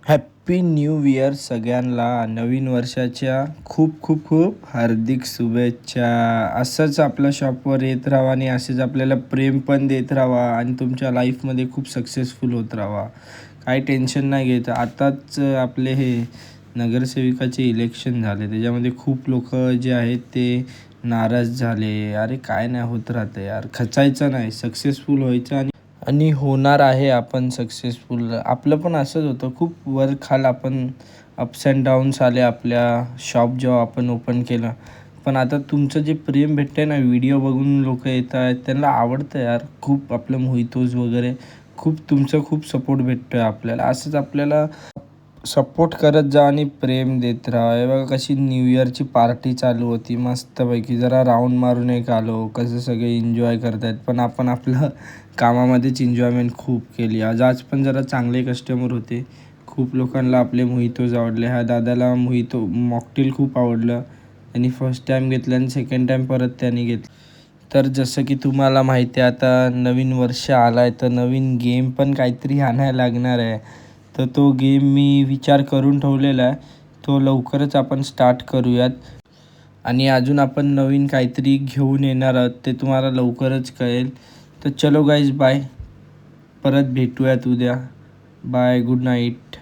Happy new year सगळ्यांना. नवीन वर्षाच्या खूप खूप खूप हार्दिक शुभेच्छा. असंच आपल्या शॉपवर येत राहा आणि असेच आपल्याला प्रेम पण देत राहा आणि तुमच्या लाईफमध्ये खूप सक्सेसफुल होत राहा. काही टेन्शन नाही घ्यायचं. आताच आपले हे नगरसेविकाचे इलेक्शन झाले, त्याच्यामध्ये खूप लोक जे आहेत ते नाराज झाले. अरे काय नाही होत राहतं यार, खचायचं नाही, सक्सेसफुल व्हायचं आणि होणार आहे आपण सक्सेसफुल. आपलं पण असंच होतं, खूप वर खाल आपण अप्स अँड डाऊन्स आले आपल्या शॉप जेव्हा आपण ओपन केलं. पण आता तुमचं जे प्रेम भेटतं ना, व्हिडिओ बघून लोक येत आहेत, त्यांना आवडतं यार खूप आपलं मोहितोज वगैरे. खूप तुमचं खूप सपोर्ट भेटतो आहे आपल्याला. असंच आपल्याला सपोर्ट करत जा आणि प्रेम देत राहा. हे बघा कशी न्यू इयरची पार्टी चालू होती मस्तपैकी. जरा राऊंड मारून एक आलो, कसं सगळे एन्जॉय करत आहेत, पण आपण आपलं कामामध्येच एन्जॉयमेंट खूप केली. आज पण जरा चांगले कस्टमर होते. खूप लोकांना आपले मोहितोज आवडले. ह्या दादाला मोहितो मॉकटेल खूप आवडलं. त्यांनी फर्स्ट टाईम घेतलं आणि सेकंड टाईम परत त्यांनी घेतलं. तर जसं की तुम्हाला माहिती आहे, आता नवीन वर्ष आलं आहे तर नवीन गेम पण काहीतरी आणायला लागणार आहे. तर तो गेम मी विचार करून ठेवलेला आहे, तो लवकरच आपण स्टार्ट करूयात. आणि अजून आपण नवीन काहीतरी घेऊन येणार आहोत, ते तुम्हाला लवकरच कळेल. तर चलो गाईज, बाय. परत भेटूयात उद्या. Bye, good night.